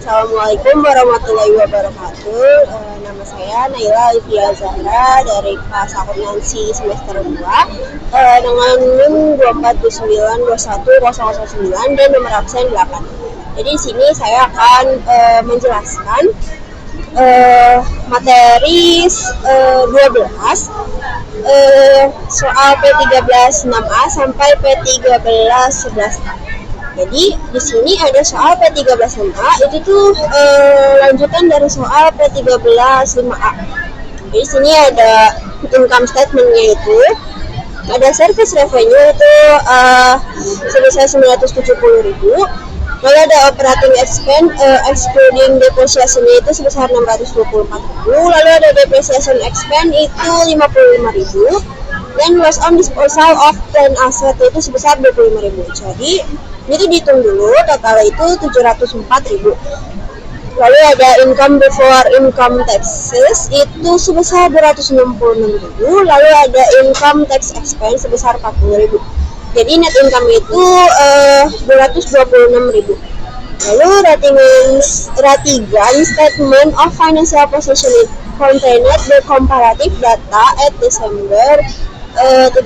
Assalamualaikum warahmatullahi wabarakatuh. Nama saya Naila Alifia Zahra dari kelas akuntansi semester 2 dengan NIM 249210009 dan nomor absen 8. Jadi di sini saya akan menjelaskan materi 12 soal P13 6A sampai P13 11A. Jadi di sini ada soal P13 5A, itu tuh lanjutan dari soal P13 5A. Di sini ada income statement-nya itu, ada service revenue itu sebesar 970.000. Lalu ada operating expense excluding depreciation-nya itu sebesar 624.000. Lalu ada depreciation expense itu 55.000. Dan loss on disposal of planned asset itu sebesar 25.000. Jadi itu dihitung dulu, total itu 704.000. Lalu ada income before income taxes itu sebesar 266.000. Lalu ada income tax expense sebesar 40.000. Jadi net income itu 226.000. Lalu Ratigan statement of financial position it contained the comparative data at December 31.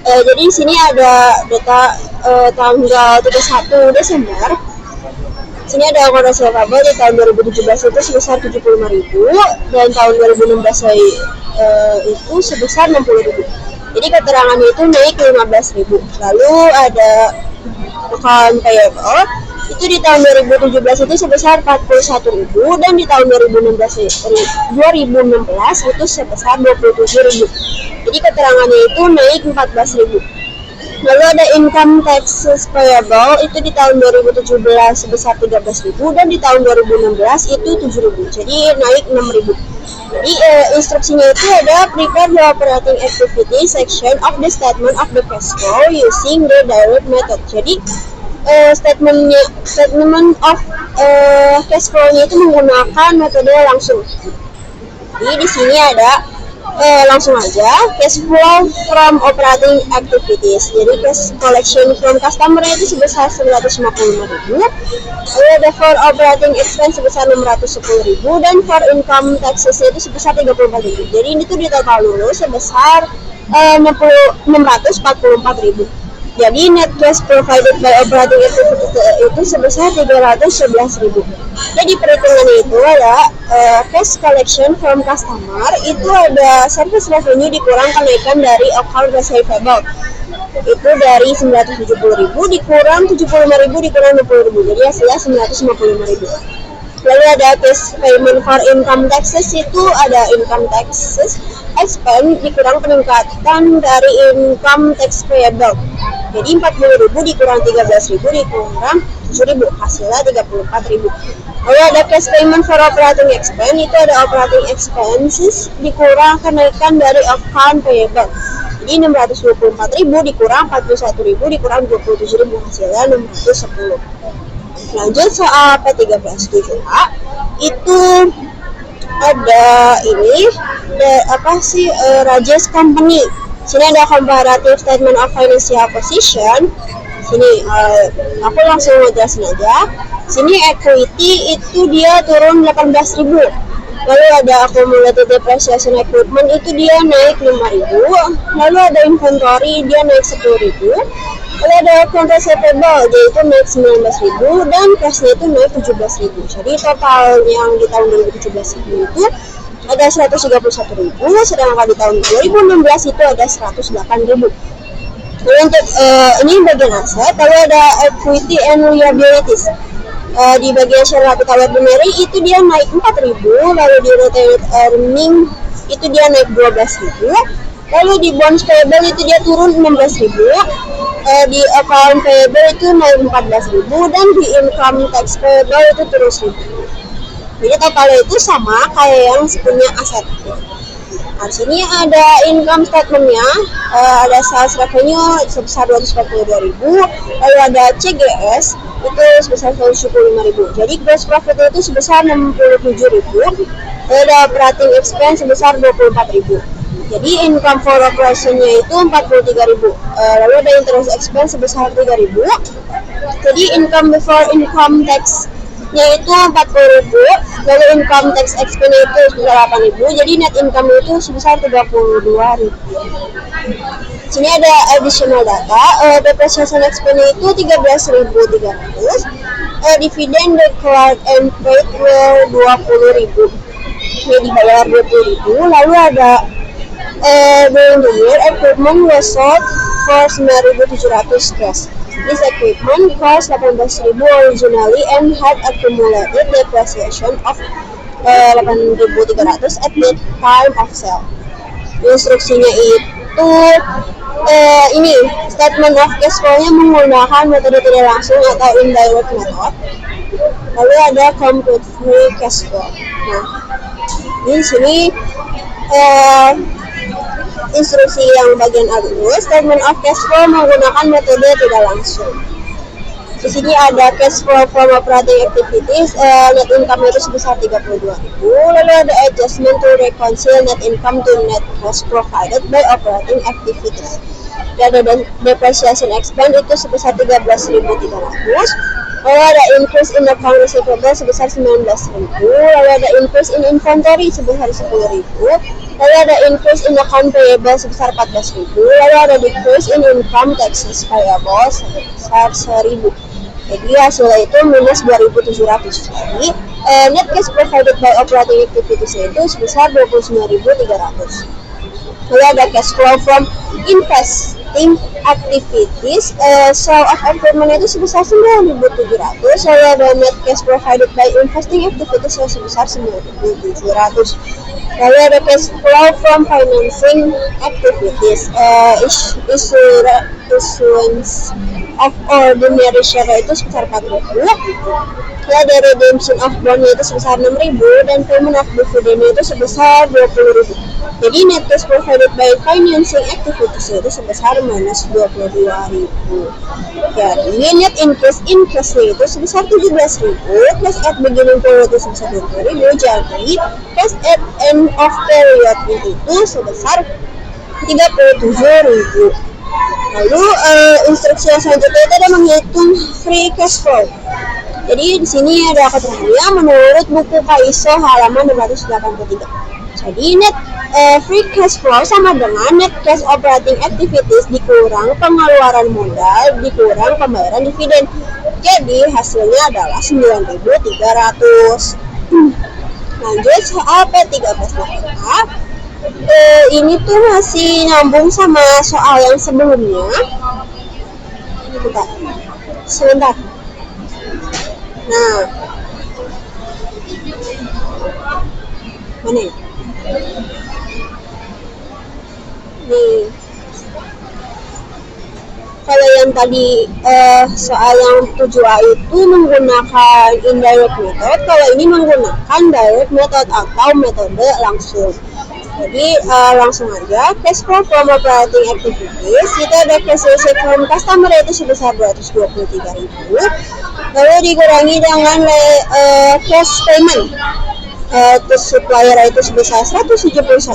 Jadi di sini ada data tanggal 31 Desember. Sini ada account receivable di tahun 2017 itu sebesar 75.000 dan tahun 2016 itu sebesar 60.000. Jadi keterangannya itu naik 15.000. Lalu ada account payable itu di tahun 2017 itu sebesar 41.000 dan di tahun 2016 itu sebesar 27.000. Jadi keterangannya itu naik 14.000. Lalu ada income taxes payable itu di tahun 2017 sebesar 13.000 dan di tahun 2016 itu 7.000. Jadi naik 6.000. Jadi instruksinya itu ada prepare the operating activity section of the statement of the cash flow using the direct method. Jadi statement of cash flow-nya itu menggunakan metode langsung. Jadi di sini ada langsung aja cash flow from operating activities. Jadi cash collection from customer itu sebesar 955.000. Lalu ada for operating expense sebesar 610.000 dan for income taxes itu sebesar 34.000. Jadi ini tuh di total dulu sebesar 644.000. Jadi net cash provided by operating activity itu sebesar 311.000. Jadi perhitungannya itu ada cash collection from customer itu ada service revenue dikurang kenaikan dari account receivable. Itu dari 970.000 dikurang 75.000 dikurang 20.000. Jadi hasilnya 955.000. Lalu ada cash payment for income taxes itu ada income taxes expense dikurang peningkatan dari income tax payable. Jadi 40.000 dikurang 13.000 dikurang 7.000, hasilnya 34.000. Lalu ada cash payment for operating expense itu ada operating expenses dikurang kenaikan dari account payable. Jadi 624.000 dikurang 41.000 dikurang 27.000, hasilnya 610. Lanjut soal P13 7A itu ada ini Rajesh Company. Sini ada comparative statement of financial position. Sini aku langsung ngejelasin aja. Sini equity itu dia turun 18.000. Lalu ada accumulated depreciation equipment itu dia naik 5.000. Lalu ada inventory dia naik 10.000. Lalu ada account receivable dia itu naik 19.000 dan cashnya itu naik 17.000. Jadi total yang di tahun 2017 itu ada 131.000, sedangkan di tahun 2016 itu ada 108.000. Lalu untuk ini bagian aset, lalu ada equity and liabilities. Di bagian share capital ordinary itu dia naik 4.000, lalu di retained earning itu dia naik 12.000. Lalu di bonds payable itu dia turun 16.000. Di account payable itu naik 14.000 dan di income tax payable itu turun 1.000. Jadi totalnya itu sama kayak yang punya aset. Nah, sini ada income statement-nya, ada sales revenue sebesar 242.000, lalu ada CGS itu sebesar 175.000. Jadi gross profit itu sebesar 67.000, lalu ada operating expense sebesar 24.000. Jadi income for operation-nya itu 43.000. Lalu ada interest expense sebesar 3.000. Jadi income before income tax yaitu 40.000, lalu income tax expense itu sebesar 8.000, jadi net income itu sebesar 32.000. Sini ada additional data, depreciation expense itu 13.300, dividend declared and paid were 20.000, ini dibayar 20.000. Lalu ada during the year equipment was sold for 9.700 cash. This equipment cost 18.000 originally and had accumulated depreciation of 8.300 at the time of sale. Instruksinya itu ini statement of cash flow-nya menggunakan metode tidak langsung atau indirect method. Lalu ada compute free cash flow. Nah, di sini instruksi yang bagian A dulu, statement of cash flow menggunakan metode tidak langsung. Di sini ada cash flow from operating activities, net income itu sebesar 32.000. Lalu ada adjustment to reconcile net income to net cash provided by operating activities. Dan ada depreciation expense itu sebesar 13.300. Lalu ada increase in account receivable sebesar 19.000. Lalu ada increase in inventory sebesar 10.000. Lalu ada increase in account payable sebesar 14.000. Lalu ada decrease in income taxes payable sebesar 1.000. Jadi hasilnya itu minus 2.700. Jadi net cash provided by operating activities itu sebesar 29.300. Lalu ada cash flow from investing activities, sale of equipment itu sebesar 9.700. Lalu ada net cash provided by investing activities yang sebesar 9.700. Lalu ada cash flow from financing activities, issuance of ordinary share itu sebesar 4.000. Lalu ada redemption of bond itu sebesar 6.000 dan payment of dividend itu sebesar 20.000. Jadi net cash provided by financing activities itu sebesar minus 22.000. Jadi net interest itu sebesar 17.000, cash at beginning period itu sebesar 20.000. Jadi cash at end of period itu sebesar 37.000. Lalu instruksi yang selanjutnya itu ada menghitung free cash flow. Jadi di sini ada keterangannya menurut buku KISO halaman 283. Jadi net free cash flow sama dengan net cash operating activities dikurang pengeluaran modal dikurang pembayaran dividen. Jadi hasilnya adalah 9.300. Lanjut soal P13. Ini tuh masih nyambung sama soal yang sebelumnya. Sebentar. Nah, mana ya? Nih, kalau yang tadi soal yang 7A itu menggunakan indirect method, kalau ini menggunakan direct method atau metode langsung. Jadi langsung aja, cash flow from operating activities itu ada cash receipt from customer itu sebesar 223.000, lalu dikurangi dengan cash payment to supplier itu sebesar 171.000,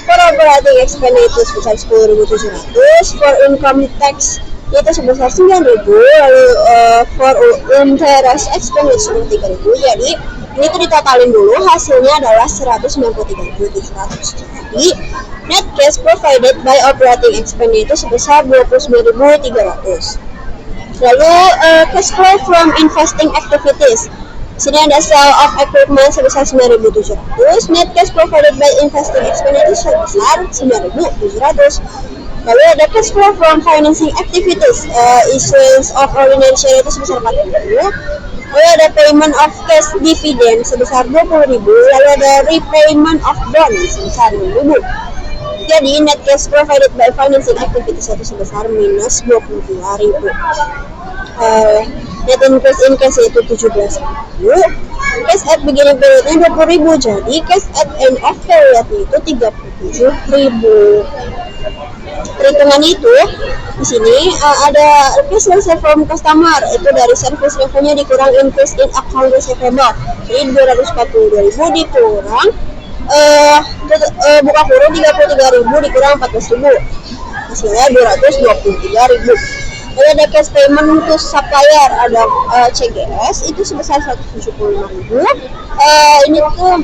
for operating expense itu sebesar 10.700, for income tax itu sebesar 9.000, lalu for interest expense itu 3.000. Jadi ini tuh ditotalin dulu, hasilnya adalah 193.700. Jadi net cash provided by operating expense itu sebesar 29.300. Lalu cash flow from investing activities. Sini ada sale of equipment sebesar 9.700. Net cash provided by investing expense itu sebesar 9.700. Lalu ada cash flow from financing activities, issuance of ordinary share itu sebesar 4.000. Lalu ada payment of cash dividend sebesar 20.000. Lalu ada repayment of bond sebesar 6.000. Jadi net cash provided by financing activities itu sebesar minus 22.000. Net increase in cash itu 17.000. Cash at beginning periodnya 20.000. Jadi cash at end of period itu 37.000. Perhitungan itu di sini ada cash receipt from customer itu dari service revenue dikurang increase in account receivable. Jadi 242.000 dikurang buka kurung 33.000 dikurang 14.000. Hasilnya 223.000. Lalu ada cash payment to supplier, ada CGS itu sebesar 175.000. Ini tuh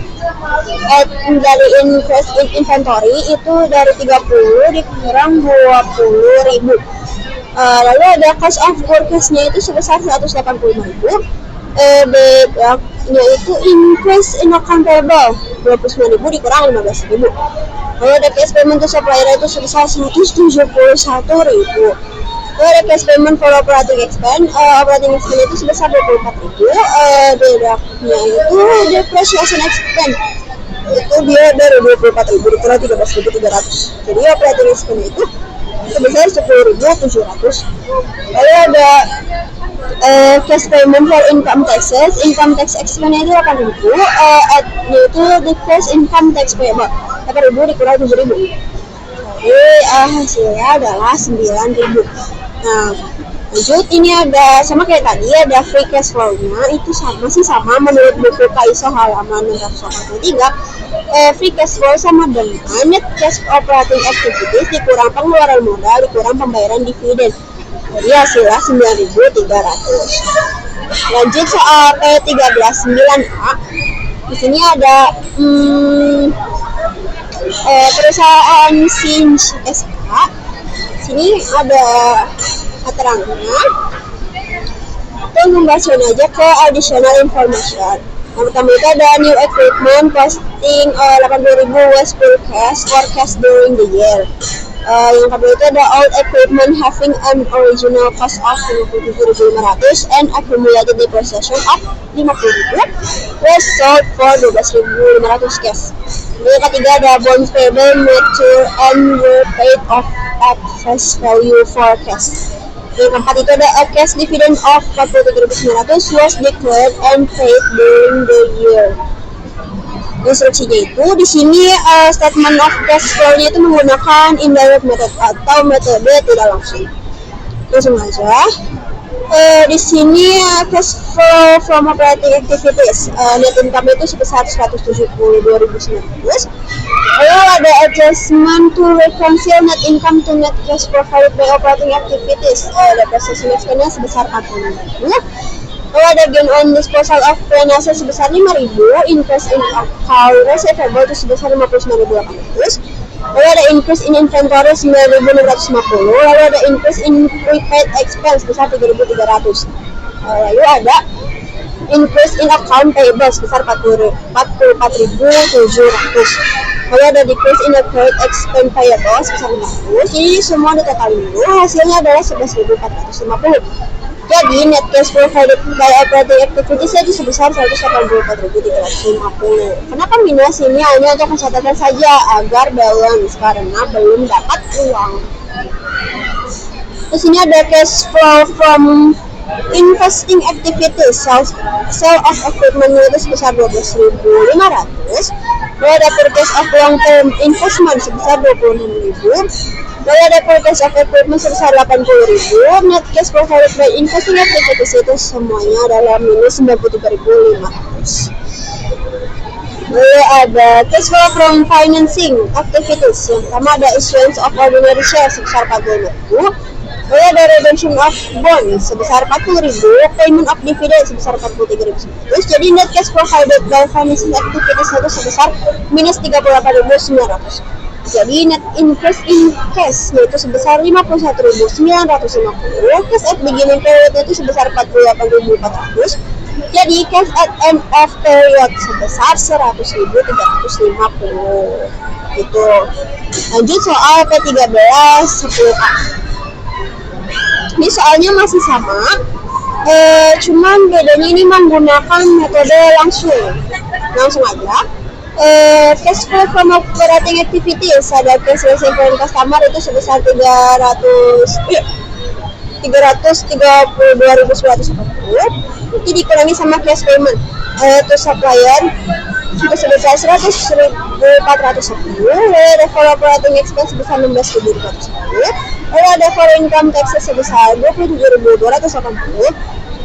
dari increase in inventory itu dari 30 dikurang 20.000. Lalu ada cost of purchase-nya itu sebesar 185.000. Bedanya itu increase in account payable 29.000 dikurang 15.000. Lalu ada cash payment to supplier itu sebesar 171.000. Lalu ada cash payment for operating expense itu sebesar 24.000. Bedanya itu depreciation expense itu dia dari 24.000 dikurang 13.300. Jadi operating expense itu sebesar 10.700. Lalu ada cash payment for income taxes, income tax expense itu 8.000. Yaitu decrease income tax payable 8.000 dikurang 7.000. Jadi hasilnya adalah 9.000. Nah, lanjut ini ada sama kayak tadi, ada free cash flow-nya itu masih sama menurut buku KISO halaman 643. Free cash flow sama dengan net cash operating activities dikurang pengeluaran modal dikurang pembayaran dividen. Jadi hasilnya 9.300. Lanjut soal P13 9A. Di sini ada perusahaan Sinch SK. Sini ada keterangannya. Kita membacakan aja ke additional information. Yang pertama itu ada new equipment costing 80.000 was forecast during the year. Yang kedua itu ada old equipment having an original cost of 57.500 and accumulated depreciation of 50.000 was sold for 12.500 cash. Yang ketiga ada bonds payable mature and were paid off at face value forecast. Yang keempat itu ada a cash dividend of 43.900 was declared and paid during the year. Instruksinya itu di sini statement of cash flow-nya itu menggunakan indirect method atau metode tidak langsung. Langsung aja. Di sini cash flow from operating activities, net income itu sebesar 172.900. Lalu ada adjustment to reconcile net income to net cash provided by operating activities, depreciation expense sebesar 40.000. Lalu ada gain on disposal of foreign assets sebesar 5.000, increase in account receivable itu sebesar 59.800. Lalu ada increase in inventory 9.650. Lalu ada increase in prepaid expense sebesar 3.300. Lalu ada increase in account payable sebesar 44.700. Lalu ada decrease in accrued expense payable sebesar 50. Jadi semua ditotalin dulu, hasilnya adalah 11.450. Jadi net cash provided by operating activities itu sebesar 184.350. Kenapa minus? Ini hanya untuk catatan saja agar balance karena belum dapat uang. Terus ini ada cash flow from investing activities, sale of equipment itu sebesar 12.500. Lalu ada purchase of long term investment sebesar 26.000. Lalu ada purchase of equipment sebesar 80.000. Net cash provided by investing activities itu semuanya adalah minus 93.500. Lalu ada cash flow from financing activities. Yang pertama ada issuance of ordinary shares sebesar 40.000. Lalu ada redemption of bonds sebesar 40.000, payment of dividend sebesar 43.900. Jadi net cash provided by financing activities itu sebesar minus 38.900. Jadi net increase in cash yaitu sebesar 51.950. Cash at beginning period itu sebesar 48.400. Jadi cash at end of period sebesar 100.350. Gitu. Lanjut soal P13 10A. Ini soalnya masih sama, cuman bedanya ini menggunakan metode langsung aja. Cash flow from operating activities, ada cash received from customer itu sebesar 332.940. Itu dikurangi sama cash payment to supplier itu sebesar 100.410. Lalu ada for operating expense sebesar 16.210. Lalu ada for income taxes sebesar 27.280.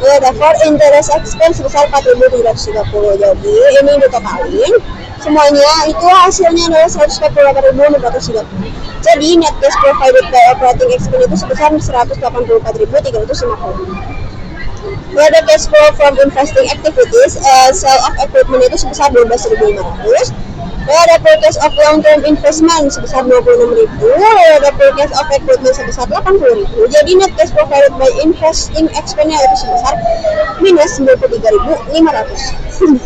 Lalu ada for interest expense sebesar 4.330. Jadi ini ditotalin semuanya itu hasilnya adalah 148.630. Jadi net cash provided by operating expense itu sebesar 184.350. Lalu ada cash flow from investing activities, sale of equipment itu sebesar 12.500. Lalu ada purchase of long term investment sebesar 26.000. Lalu ada purchase of equipment sebesar 80.000. Jadi net cash provided by investing expense itu sebesar minus 93.500.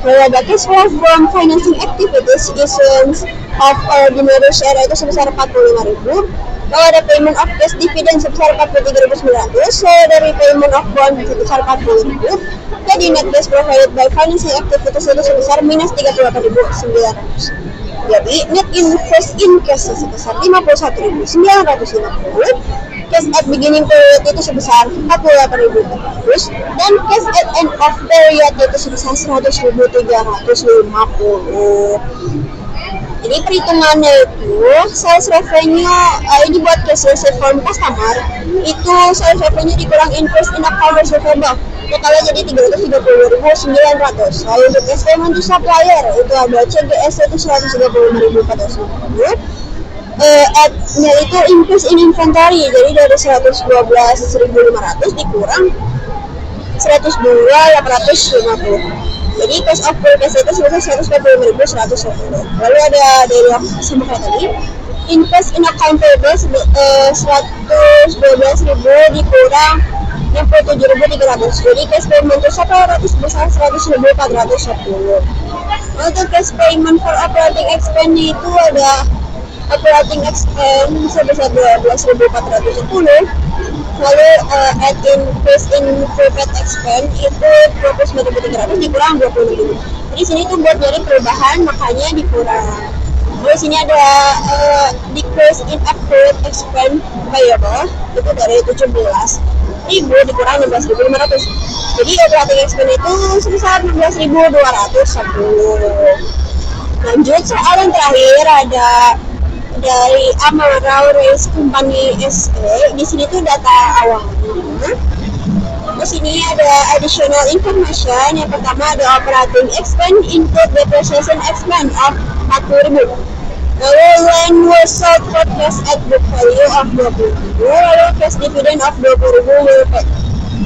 Lalu ada cash flow from financing activities, issuance of ordinary share itu sebesar 45.000. Lalu ada payment of cash dividend sebesar 43.900. Lalu ada repayment of bond sebesar 40.000. Jadi net cash provided by financing activities itu sebesar minus 38.900. Jadi net invest in cash sebesar 51.950. Cash at beginning period itu sebesar 48.400 dan cash at end of period itu sebesar 100.350. Jadi perhitungannya itu sales revenue ini buat cash receipt from customer itu sales revenue dikurang interest in account receivable totalnya jadi 330.900. Lalu untuk cash payment to supplier itu ada CGS itu 135.450. Itu increase in inventory jadi dari 112.500 dikurang 102.850. Jadi cost of purchase itu sebesar 145.110. Lalu ada dari sama kayak tadi invest in account payable 112.000 dikurang 67.300. Jadi cash payment to supplier itu sebesar 100.410. Untuk cash payment for operating expense itu ada operating expense sebesar 12.410. Lalu add increase in prepaid expense itu 29.300 dikurang 20.000. Jadi sini tuh buat nyari perubahan makanya dikurang. Lalu sini ada decrease in accrued expense payable itu dari 17.000 dikurang 16.500. Jadi operating expense itu sebesar 16.210. Lanjut soal yang terakhir ada dari Amara Race Company SE. Di sini tuh data awalnya. Terus ini ada additional information. Yang pertama ada operating expense include depreciation expense of 40.000. Lalu land was sold for cash at book value of 20.000. Lalu cash dividend of 20.000 will pay.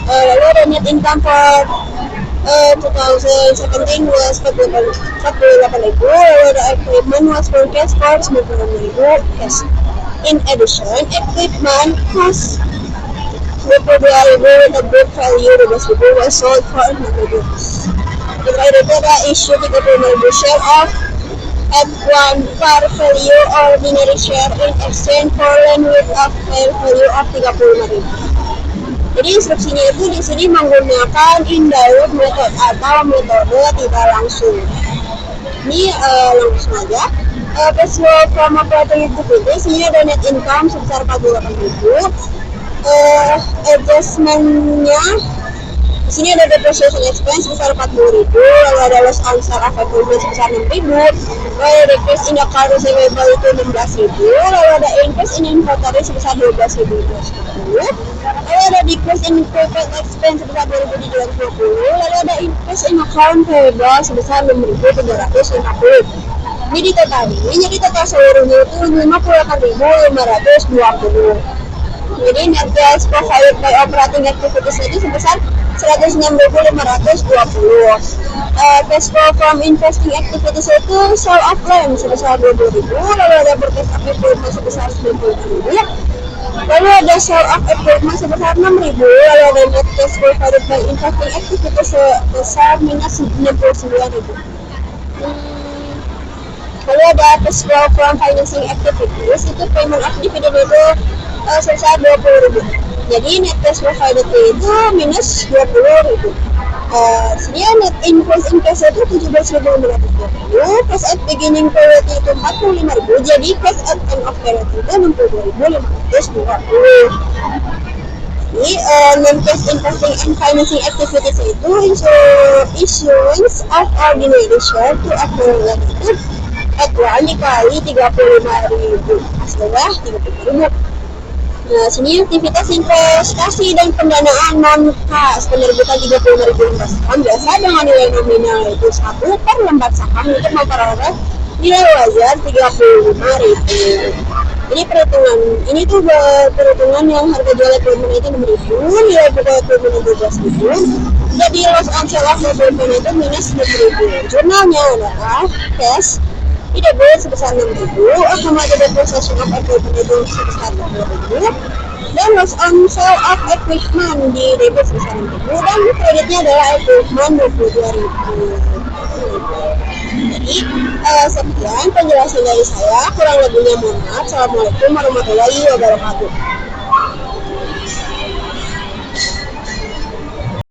Lalu ada net income for 2017 was 48.000. The equipment was purchased for 96.000 cash. In addition, equipment cost 22.000 with a book value 12.000 was sold for 100 units. Divided by issue 30.000 share of at one par value ordinary share in exchange for land with a fair value of 35.000. Jadi instruksinya itu di sini menggunakan indirect method atau metode tidak langsung. Ini langsung aja. Cash flow from operating activities ini ada net income sebesar 48.000. Adjustmentnya di sini ada depreciation expense sebesar 40.000, lalu ada loss on sale of equipment sebesar 6.000, lalu ada decrease in account receivable itu 16.000, lalu ada increase in inventory sebesar 12.000, lalu ada decrease in prepaid expense sebesar 2.750, lalu ada increase in account payable sebesar 6.350. Ini ditotali, jadi total seluruhnya itu 58.520. Jadi net cash provided by operating activities itu sebesar 106.520. Cash flow from investing activities itu sale of land sebesar 20.000, lalu ada purchase of equipment sebesar 90.000, lalu ada sale of equipment sebesar 6.000, lalu ada net cash provided by investing activities sebesar minus 69.000. Lalu ada cash flow from financing activities itu payment of dividend itu sebesar 20.000. Jadi net cash provided itu minus 20.000. Sini net increase in cash itu 17.520. Cash at beginning period itu 45.000. Jadi cash at end of period itu 62.520. Ini non-cash investing and financing activities itu issuance of ordinary share to affiliate itu at1 dikali 35.000. Setelah 35.000. Nah, sini aktivitas investasi dan pendanaan non-cash penerbitan 35.000 lembar saham biasa dengan nilai nominal itu 1 per lembar saham untuk memperoleh nilai wajar 35.000. Jadi perhitungan ini tuh perhitungan yang harga jual equipment itu 6.000, nilai buka equipment itu 12.000. Jadi loss on sale of equipment itu minus 10.000. Jurnalnya adalah cash di debit sebesar 6.000, accumulated depreciation of equipment itu sebesar 20.000, dan loss on sale of equipment di debit sebesar 6.000, dan kreditnya adalah equipment 22.000. Jadi sekian penjelasan dari saya, kurang lebihnya mohon maaf. Assalamualaikum warahmatullahi wabarakatuh.